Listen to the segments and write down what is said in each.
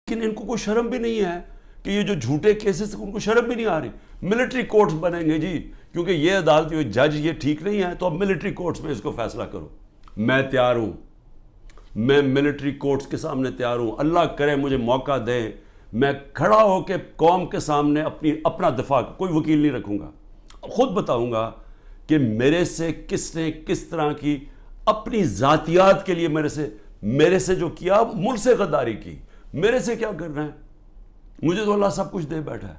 لیکن ان کو کوئی شرم بھی نہیں ہے کہ یہ جو جھوٹے کیسز ان کو شرم بھی نہیں آ رہی. ملٹری کورٹس بنیں گے جی, کیونکہ یہ عدالت جج یہ ٹھیک نہیں ہے تو اب ملٹری کورٹس میں اس کو فیصلہ کرو. میں تیار ہوں, میں ملٹری کورٹس کے سامنے تیار ہوں. اللہ کرے مجھے موقع دے, میں کھڑا ہو کے قوم کے سامنے اپنا دفاع, کوئی وکیل نہیں رکھوں گا, خود بتاؤں گا کہ میرے سے کس نے کس طرح کی اپنی ذاتیات کے لیے میرے سے جو کیا, ملک سے غداری کی, میرے سے کیا کرنا ہے, مجھے تو اللہ سب کچھ دے بیٹھا ہے.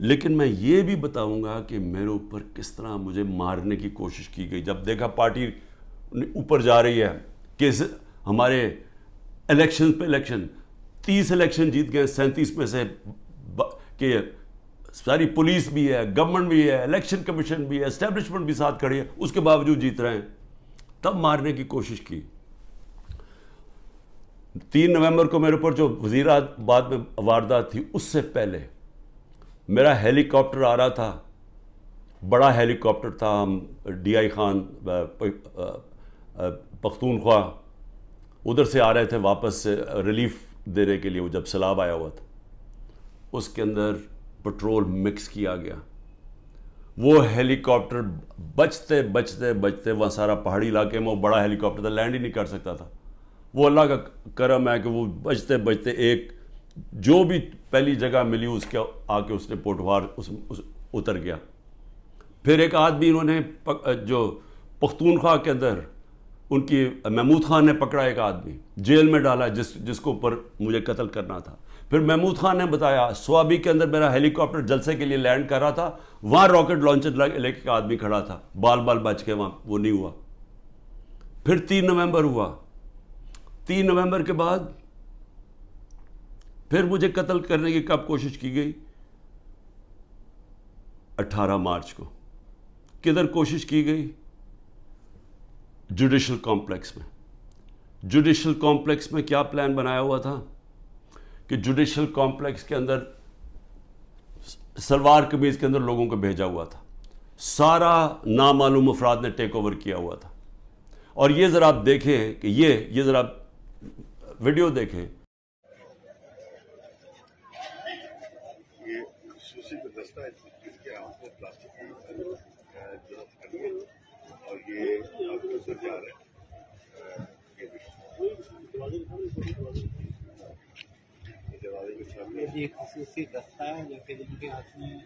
لیکن میں یہ بھی بتاؤں گا کہ میرے اوپر کس طرح مجھے مارنے کی کوشش کی گئی. جب دیکھا پارٹی اوپر جا رہی ہے کہ ہمارے الیکشن پہ الیکشن 30 الیکشن جیت گئے, 37 میں سے کہ ساری پولیس بھی ہے, گورنمنٹ بھی ہے, الیکشن کمیشن بھی ہے, اسٹیبلشمنٹ بھی ساتھ کھڑی ہے, اس کے باوجود جیت رہے ہیں, تب مارنے کی کوشش کی. 3 نومبر کو میرے اوپر جو وزیرآباد میں واردات تھی, اس سے پہلے میرا ہیلی کاپٹر آ رہا تھا, بڑا ہیلی کاپٹر تھا, ہم ڈی آئی خان پختونخوا ادھر سے آ رہے تھے واپس سے ریلیف دینے کے لیے, وہ جب سیلاب آیا ہوا تھا. اس کے اندر پٹرول مکس کیا گیا. وہ ہیلی کاپٹر بچتے بچتے بچتے, وہاں سارا پہاڑی علاقے میں وہ بڑا ہیلی کاپٹر تھا, لینڈ ہی نہیں کر سکتا تھا. وہ اللہ کا کرم ہے کہ وہ بچتے بچتے ایک جو بھی پہلی جگہ ملی اس کے آ کے اس نے پوٹوار اتر گیا. پھر ایک آدمی انہوں نے جو پختونخوا کے اندر ان کی محمود خان نے پکڑا, ایک آدمی جیل میں ڈالا جس کو اوپر مجھے قتل کرنا تھا. پھر محمود خان نے بتایا سوابی کے اندر میرا ہیلی کاپٹر جلسے کے لیے لینڈ کر رہا تھا, وہاں راکٹ لانچر لے کے آدمی کھڑا تھا, بال بچ کے وہاں وہ نہیں ہوا. پھر 3 نومبر ہوا. 3 نومبر کے بعد پھر مجھے قتل کرنے کی کب کوشش کی گئی؟ 18 مارچ کو. کدھر کوشش کی گئی؟ جوڈیشل کمپلیکس میں. جوڈیشل کمپلیکس میں کیا پلان بنایا ہوا تھا کہ جوڈیشل کمپلیکس کے اندر سلوار قمیض کے اندر لوگوں کو بھیجا ہوا تھا, سارا نامعلوم افراد نے ٹیک اوور کیا ہوا تھا. اور یہ ذرا آپ دیکھیں کہ یہ ذرا ویڈیو دیکھیں. یہ خصوصی دستہ ہے جو کہ جن کے ہاتھ میں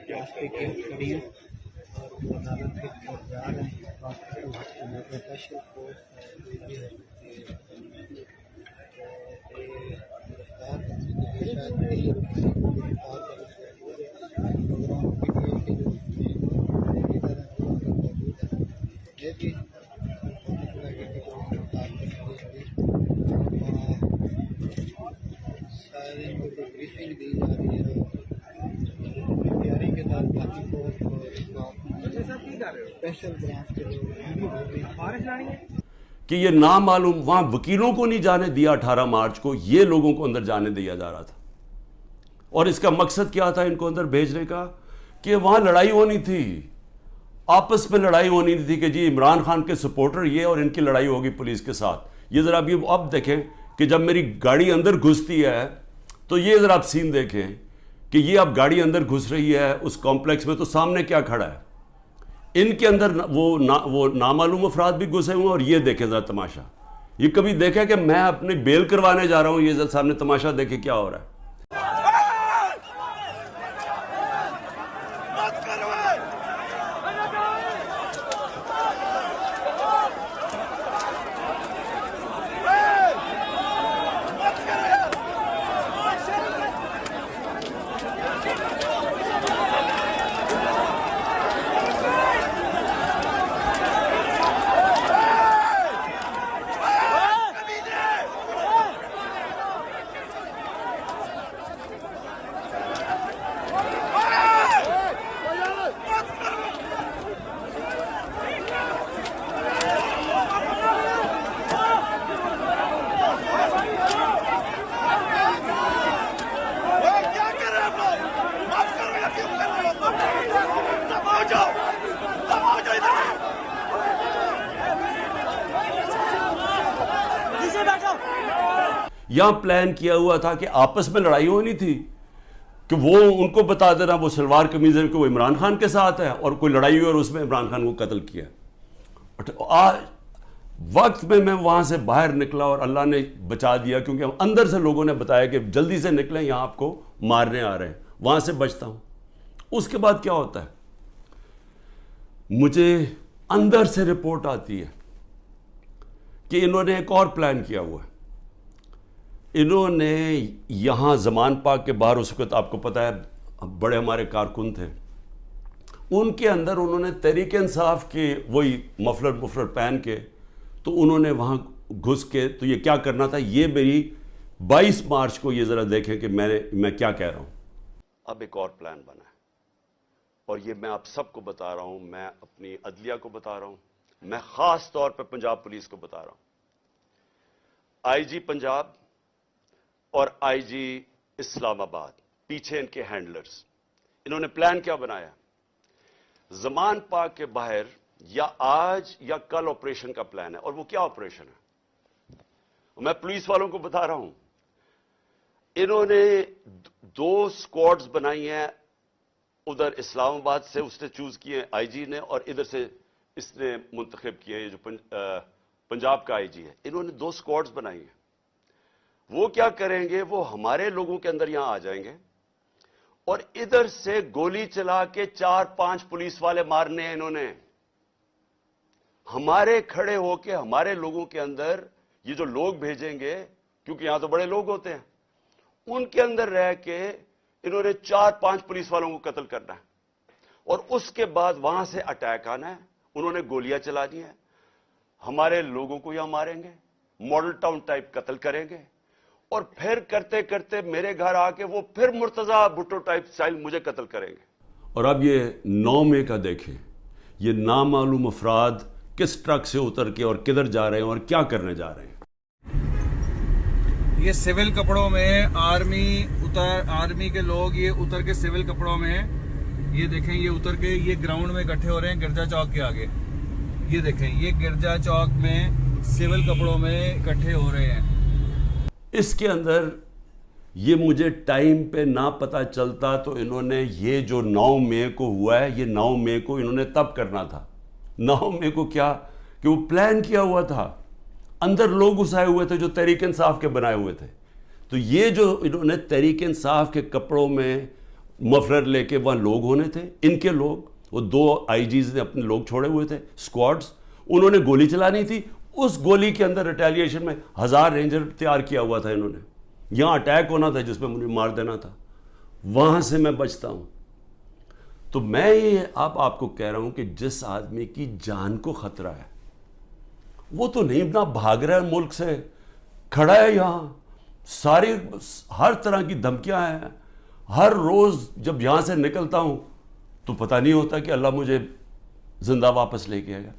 پلاسٹک کی کڑی اور وہ عدالت کے اندر جا رہے ہیں. اسپیشل فورس بریفنگ دی جا رہی ہے تیاری کے ساتھ باقی فورس اسپیشل برانچ کے لوگ کہ یہ نامعلوم, وہاں وکیلوں کو نہیں جانے دیا 18 مارچ کو, یہ لوگوں کو اندر جانے دیا جا رہا تھا. اور اس کا مقصد کیا تھا ان کو اندر بھیجنے کا؟ کہ وہاں لڑائی ہونی تھی, آپس میں لڑائی ہونی تھی کہ جی عمران خان کے سپورٹر یہ اور ان کی لڑائی ہوگی پولیس کے ساتھ. یہ ذرا اب دیکھیں کہ جب میری گاڑی اندر گھستی ہے تو یہ ذرا آپ سین دیکھیں کہ یہ اب گاڑی اندر گھس رہی ہے اس کمپلیکس میں, تو سامنے کیا کھڑا ہے, ان کے اندر وہ نامعلوم افراد بھی گھسے ہوئے ہیں. اور یہ دیکھیں ذرا تماشا, یہ کبھی دیکھا کہ میں اپنی بیل کروانے جا رہا ہوں, یہ ذرا سامنے تماشا دیکھیں کیا ہو رہا ہے. یہاں پلان کیا ہوا تھا کہ آپس میں لڑائی ہونی تھی کہ وہ ان کو بتا دینا وہ سلوار قمیض ہے کہ وہ عمران خان کے ساتھ ہے اور کوئی لڑائی ہوئی اور اس میں عمران خان کو قتل کیا. آج وقت میں وہاں سے باہر نکلا اور اللہ نے بچا دیا کیونکہ اندر سے لوگوں نے بتایا کہ جلدی سے نکلیں یہاں آپ کو مارنے آ رہے ہیں. وہاں سے بچتا ہوں. اس کے بعد کیا ہوتا ہے, مجھے اندر سے رپورٹ آتی ہے کہ انہوں نے ایک اور پلان کیا ہوا ہے. انہوں نے یہاں زمان پاک کے باہر اس وقت آپ کو پتہ ہے بڑے ہمارے کارکن تھے, ان کے اندر انہوں نے تحریک انصاف کے وہی مفلر پہن کے تو انہوں نے وہاں گھس کے تو یہ کیا کرنا تھا, یہ میری 22 مارچ کو یہ ذرا دیکھیں کہ میں کیا کہہ رہا ہوں. اب ایک اور پلان بنا ہے اور یہ میں آپ سب کو بتا رہا ہوں, میں اپنی عدلیہ کو بتا رہا ہوں, میں خاص طور پہ پنجاب پولیس کو بتا رہا ہوں. آئی جی پنجاب اور آئی جی اسلام آباد پیچھے ان کے ہینڈلرز, انہوں نے پلان کیا بنایا, زمان پاک کے باہر یا آج یا کل آپریشن کا پلان ہے. اور وہ کیا آپریشن ہے, میں پولیس والوں کو بتا رہا ہوں, انہوں نے 2 سکواڈز بنائی ہیں, ادھر اسلام آباد سے اس نے چوز کیے آئی جی نے اور ادھر سے اس نے منتخب کیے یہ جو پنجاب کا آئی جی ہے. انہوں نے 2 سکواڈز بنائی ہیں. وہ کیا کریں گے, وہ ہمارے لوگوں کے اندر یہاں آ جائیں گے اور ادھر سے گولی چلا کے 4-5 پولیس والے مارنے ہیں. انہوں نے ہمارے کھڑے ہو کے ہمارے لوگوں کے اندر یہ جو لوگ بھیجیں گے, کیونکہ یہاں تو بڑے لوگ ہوتے ہیں, ان کے اندر رہ کے انہوں نے 4-5 پولیس والوں کو قتل کرنا ہے اور اس کے بعد وہاں سے اٹیک آنا ہے. انہوں نے گولیاں چلا دی ہیں, ہمارے لوگوں کو یہاں ماریں گے, ماڈل ٹاؤن ٹائپ قتل کریں گے اور پھر کرتے کرتے میرے گھر آ کے وہ پھر مرتضی بھٹو ٹائپ سٹائل مجھے قتل کریں گے. اور اب یہ 9 مئی کا دیکھیں, یہ نامعلوم افراد کس ٹرک سے اتر کے اور کدھر جا رہے ہیں اور کیا کرنے جا رہے ہیں. یہ سول کپڑوں میں آرمی کے لوگ یہ اتر کے سول کپڑوں میں, یہ دیکھیں یہ اتر کے یہ گراؤنڈ میں اکٹھے ہو رہے ہیں گرجا چوک کے آگے. یہ دیکھیں یہ گرجا چوک میں سول کپڑوں میں اکٹھے ہو رہے ہیں. اس کے اندر یہ مجھے ٹائم پہ نہ پتہ چلتا تو انہوں نے یہ جو 9 مئی کو ہوا ہے, یہ 9 مئی کو انہوں نے تب کرنا تھا. 9 مئی کو کیا کہ وہ پلان کیا ہوا تھا, اندر لوگ گھسائے ہوئے تھے جو تحریک انصاف کے بنائے ہوئے تھے. تو یہ جو انہوں نے تحریک انصاف کے کپڑوں میں مفلر لے کے وہاں لوگ ہونے تھے, ان کے لوگ, وہ 2 آئی جیز نے اپنے لوگ چھوڑے ہوئے تھے سکواڈز, انہوں نے گولی چلانی تھی. اس گولی کے اندر ریٹیلیشن میں 1000 رینجر تیار کیا ہوا تھا انہوں نے. یہاں اٹیک ہونا تھا جس میں مجھے مار دینا تھا. وہاں سے میں بچتا ہوں. تو میں یہ آپ کو کہہ رہا ہوں کہ جس آدمی کی جان کو خطرہ ہے وہ تو نہیں نہ بھاگ رہا ہے ملک سے, کھڑا ہے یہاں. ساری ہر طرح کی دھمکیاں ہیں. ہر روز جب یہاں سے نکلتا ہوں تو پتہ نہیں ہوتا کہ اللہ مجھے زندہ واپس لے کے آئے گا.